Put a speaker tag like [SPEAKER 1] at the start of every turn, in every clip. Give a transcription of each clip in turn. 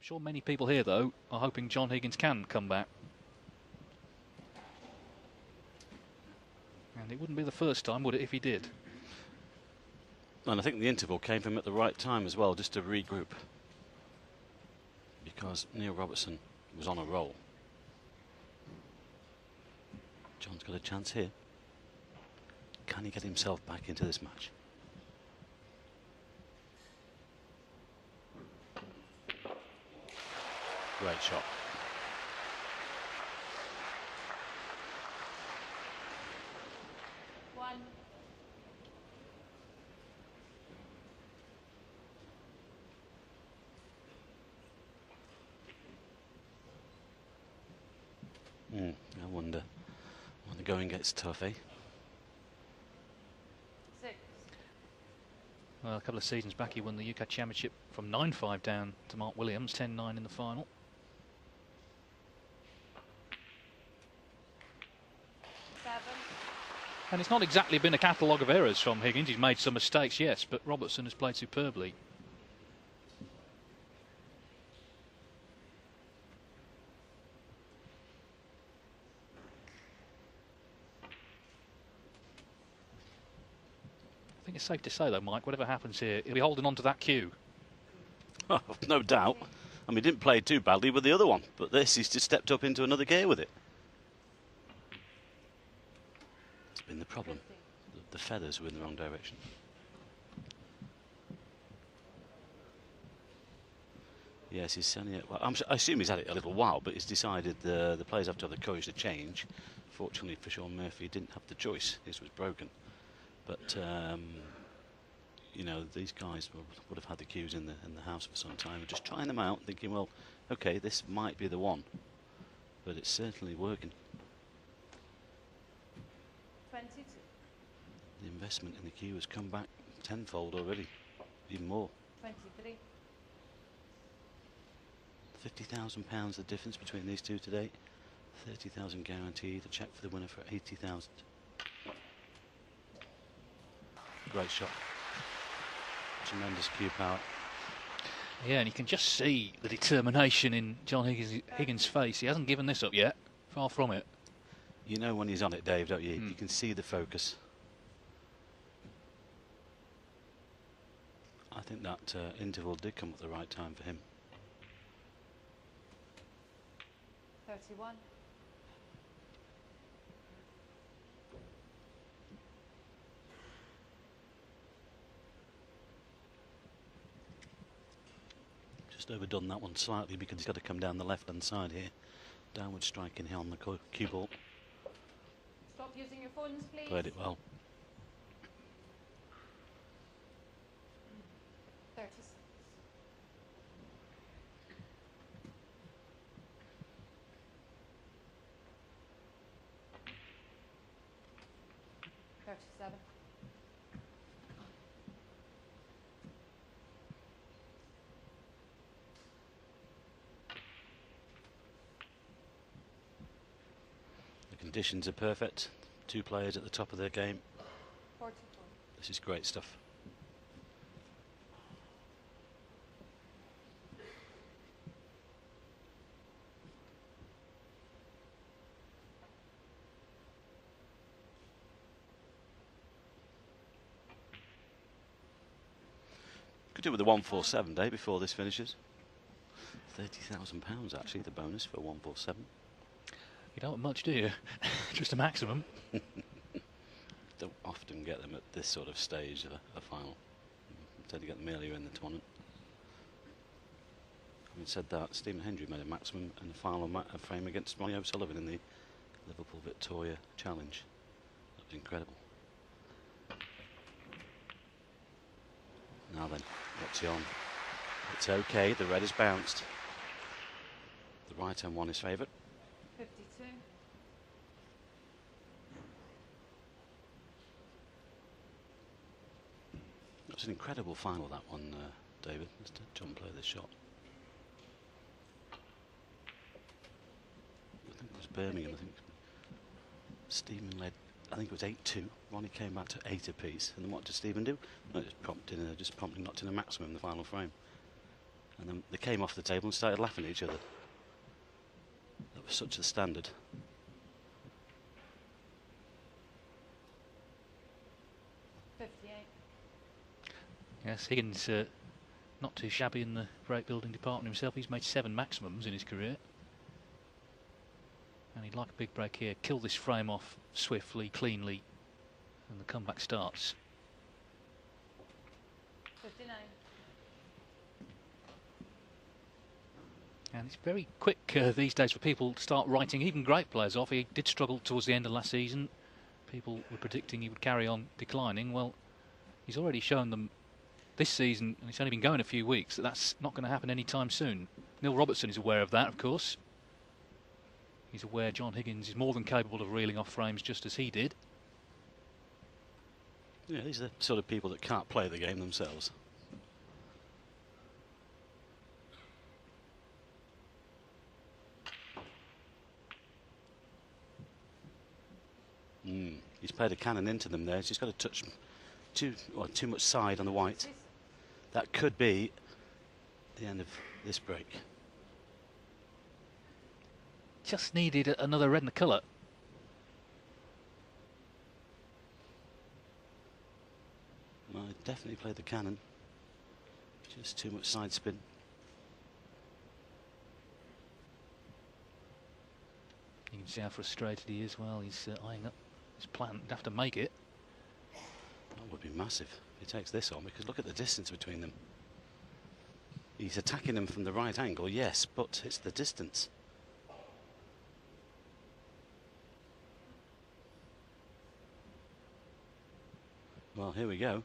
[SPEAKER 1] sure many people here, though, are hoping John Higgins can come back. And it wouldn't be the first time, would it, if he did?
[SPEAKER 2] And I think the interval came from him at the right time as well, just to regroup. Because Neil Robertson was on a roll. John's got a chance here. Can he get himself back into this match? Great shot. I wonder when the going gets tough, eh?
[SPEAKER 3] 6.
[SPEAKER 1] Well, a couple of seasons back, he won the UK Championship from 9-5 down to Mark Williams, 10-9 in the final.
[SPEAKER 3] 7.
[SPEAKER 1] And it's not exactly been a catalogue of errors from Higgins. He's made some mistakes, yes, but Robertson has played superbly. I think it's safe to say, though, Mike, whatever happens here, he'll be holding on to that cue.
[SPEAKER 2] Oh, no doubt. I mean, he didn't play too badly with the other one, but this, he's just stepped up into another gear with it. It's been the problem. The feathers were in the wrong direction. Yes, he's only. Well, I assume he's had it a little while, but he's decided the players have to have the courage to change. Fortunately for Sean Murphy, he didn't have the choice. His was broken. But you know, these guys would have had the cues in the house for some time, just trying them out, thinking, well, okay, this might be the one, but it's certainly working.
[SPEAKER 3] 22.
[SPEAKER 2] The investment in the cue has come back tenfold already, even more.
[SPEAKER 3] 23.
[SPEAKER 2] £50,000 the difference between these two today. 30,000 guaranteed. A cheque for the winner for 80,000. Great shot. Tremendous cue power.
[SPEAKER 1] Yeah, and you can just see the determination in John Higgins' face. He hasn't given this up yet. Far from it.
[SPEAKER 2] You know when he's on it, Dave, don't you? You can see the focus. I think that interval did come at the right time for him.
[SPEAKER 3] 31.
[SPEAKER 2] Just overdone that one slightly because he's got to come down the left-hand side here. Downward striking here on the cue ball.
[SPEAKER 3] Stop using your phones, please.
[SPEAKER 2] Played it well.
[SPEAKER 3] 36. 37.
[SPEAKER 2] The conditions are perfect. Two players at the top of their game.
[SPEAKER 3] 44.
[SPEAKER 2] This is great stuff. Could do with a 147 day before this finishes. £30,000 actually, the bonus for 147.
[SPEAKER 1] You don't much, do you? Just a maximum.
[SPEAKER 2] Don't often get them at this sort of stage of a final. Tend to get them earlier in the tournament. Having said that, Stephen Hendry made a maximum in the final frame against Ronnie O'Sullivan in the Liverpool Victoria Challenge. That was incredible. Now then, what's he on? It's okay, the red has bounced. The right hand one is favoured.
[SPEAKER 3] 52.
[SPEAKER 2] It was an incredible final, that one, David. Just John play this shot. I think it was Birmingham. I think Stephen led. I think it was 8-2. Ronnie came back to 8 apiece. And then what did Stephen do? No, just promptly knocked in a maximum in the final frame. And then they came off the table and started laughing at each other. That was such a standard.
[SPEAKER 1] Yes, Higgins not too shabby in the break building department himself. He's made 7 maximums in his career. And he'd like a big break here. Kill this frame off swiftly, cleanly, and the comeback starts.
[SPEAKER 3] 59.
[SPEAKER 1] And it's very quick these days for people to start writing even great players off. He did struggle towards the end of last season. People were predicting he would carry on declining. Well, he's already shown them this season, and it's only been going a few weeks, that that's not going to happen anytime soon. Neil Robertson is aware of that, of course. He's aware John Higgins is more than capable of reeling off frames just as he did.
[SPEAKER 2] Yeah, these are the sort of people that can't play the game themselves. He's played a cannon into them there. He's just got to touch too much side on the white. That could be the end of this break.
[SPEAKER 1] Just needed another red in the colour.
[SPEAKER 2] Well, he definitely played the cannon. Just too much side spin.
[SPEAKER 1] You can see how frustrated he is. Well, he's eyeing up his plan. He'd have to make it.
[SPEAKER 2] That would be massive if he takes this on, because look at the distance between them. He's attacking them from the right angle, yes, but it's the distance. Well, here we go.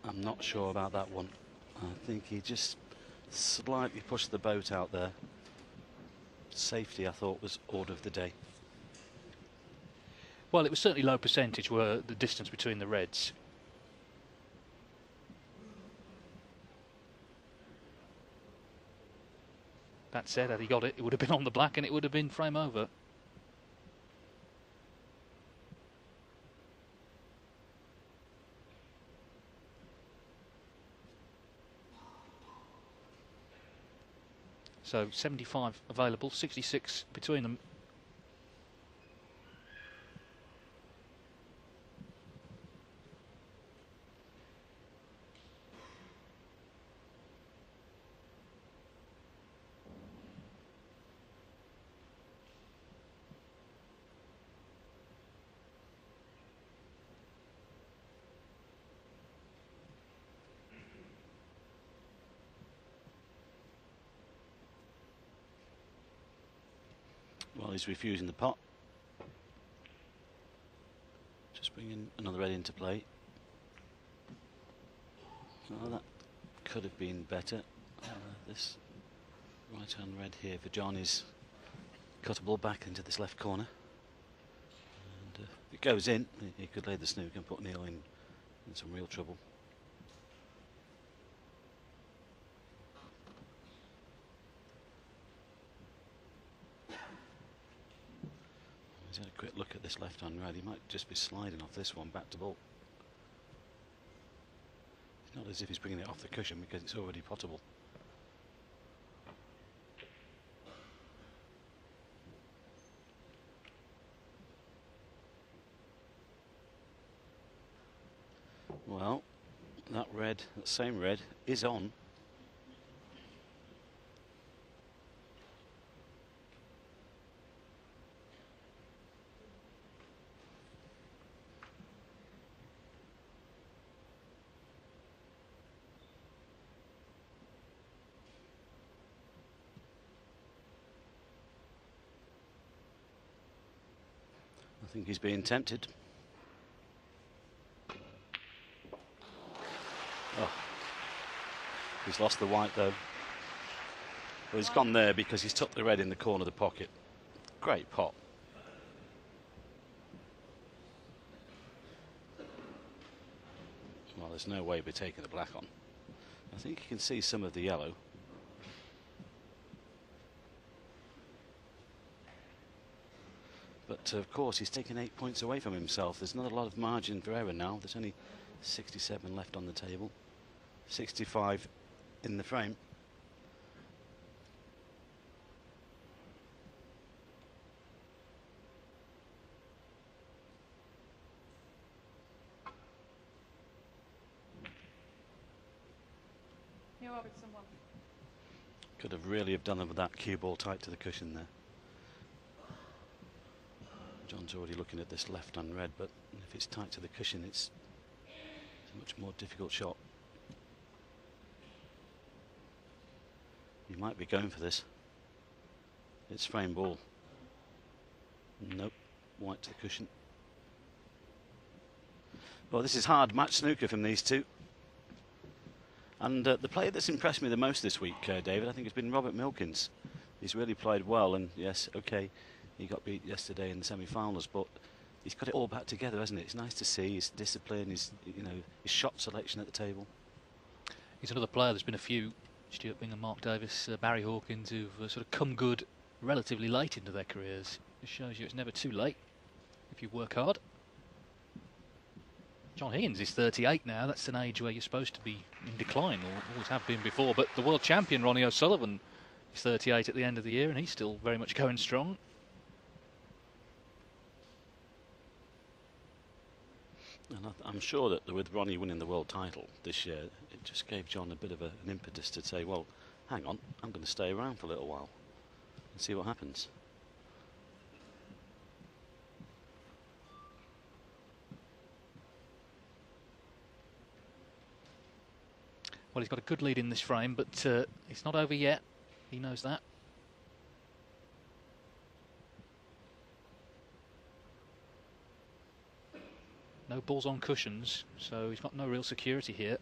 [SPEAKER 2] I'm not sure about that one. I think he just slightly pushed the boat out there. Safety, I thought, was order of the day.
[SPEAKER 1] Well, it was certainly low percentage were the distance between the reds. That said, had he got it, it would have been on the black and it would have been frame over. So 75 available, 66 between them.
[SPEAKER 2] Well, he's refusing the pot. Just bringing another red into play. Well, that could have been better. This right hand red here for John is cuttable back into this left corner. And if it goes in, he could lay the snooker and put Neil in some real trouble. He's had a quick look at this left-hand red. He might just be sliding off this one back to ball. It's not as if he's bringing it off the cushion because it's already potable. Well, that red, that same red, is on. I think he's being tempted. Oh, he's lost the white though. Well, he's gone there because he's tucked the red in the corner of the pocket. Great pot. Well, there's no way we're taking the black on. I think you can see some of the yellow. But but of course he's taken 8 points away from himself. There's not a lot of margin for error now. There's only 67 left on the table, 65 in the frame.
[SPEAKER 3] Robertson 1.
[SPEAKER 2] Could have really have done it with that cue ball tight to the cushion there. John's already looking at this left unread, but if it's tight to the cushion, it's a much more difficult shot. He might be going for this. It's frame ball. Nope, white to the cushion. Well, this is hard match snooker from these two. And the player that's impressed me the most this week, David, I think has been Robert Milkins. He's really played well, and yes, okay, he got beat yesterday in the semi-finals, but he's got it all back together, hasn't it? It's nice to see his discipline, his his shot selection at the table.
[SPEAKER 1] He's another player. There's been a few, Stuart Bingham, Mark Davis, Barry Hawkins, who've sort of come good relatively late into their careers. It shows you it's never too late if you work hard. John Higgins is 38 now. That's an age where you're supposed to be in decline, or always have been before. But the world champion, Ronnie O'Sullivan, is 38 at the end of the year, and he's still very much going strong.
[SPEAKER 2] And I'm sure that with Ronnie winning the world title this year, it just gave John a bit of an impetus to say, well, hang on, I'm going to stay around for a little while and see what happens.
[SPEAKER 1] Well, he's got a good lead in this frame, but it's not over yet. He knows that. No balls on cushions, so he's got no real security here.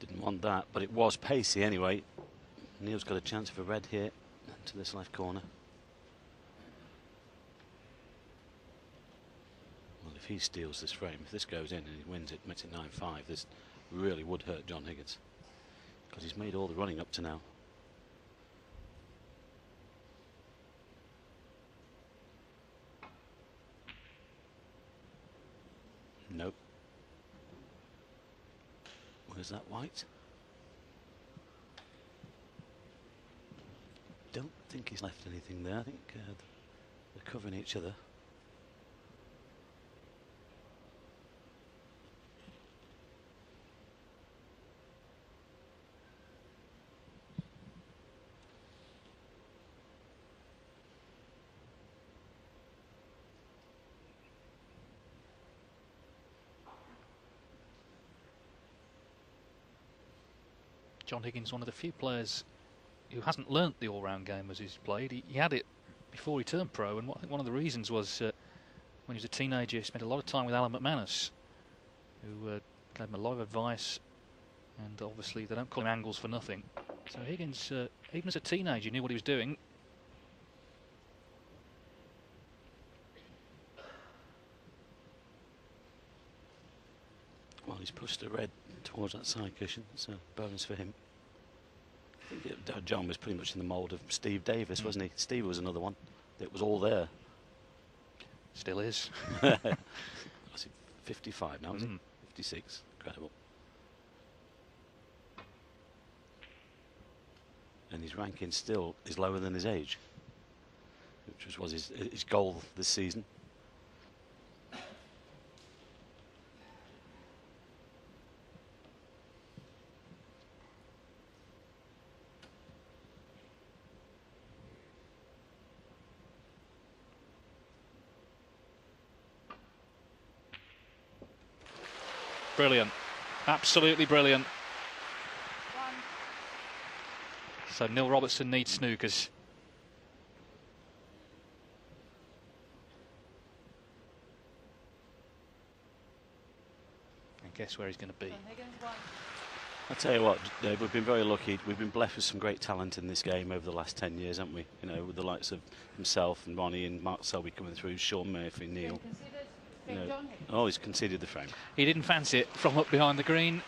[SPEAKER 2] Didn't want that, but it was pacey anyway. Neil's got a chance for red here to this left corner. Well, if he steals this frame, if this goes in and he wins it, makes it 9-5, this really would hurt John Higgins, because he's made all the running up to now. Nope. Where's that white? Don't think he's left anything there. I think they're covering each other.
[SPEAKER 1] John Higgins, one of the few players who hasn't learnt the all-round game as he's played. He had it before he turned pro, and I think one of the reasons was when he was a teenager, he spent a lot of time with Alan McManus, who gave him a lot of advice, and obviously they don't call him Angles for nothing. So Higgins, even as a teenager, knew what he was doing.
[SPEAKER 2] Well, he's pushed the red towards that side cushion, so bonus for him. I think John was pretty much in the mould of Steve Davis, wasn't he? Steve was another one. It was all there.
[SPEAKER 1] Still is.
[SPEAKER 2] Was it 55 now, is it? 56. Incredible. And his ranking still is lower than his age, which was his goal this season.
[SPEAKER 1] Brilliant. Absolutely brilliant.
[SPEAKER 3] 1.
[SPEAKER 1] So Neil Robertson needs snookers. And guess where he's going to be?
[SPEAKER 3] Higgins 1.
[SPEAKER 2] I tell you what, Dave, we've been very lucky. We've been blessed with some great talent in this game over the last 10 years, haven't we? You know, with the likes of himself and Ronnie and Mark Selby coming through, Sean Murphy, Neil.
[SPEAKER 3] Conceded.
[SPEAKER 2] You know,
[SPEAKER 3] John Higgins.
[SPEAKER 2] oh, he's conceded the frame.
[SPEAKER 1] He didn't fancy it from up behind the green.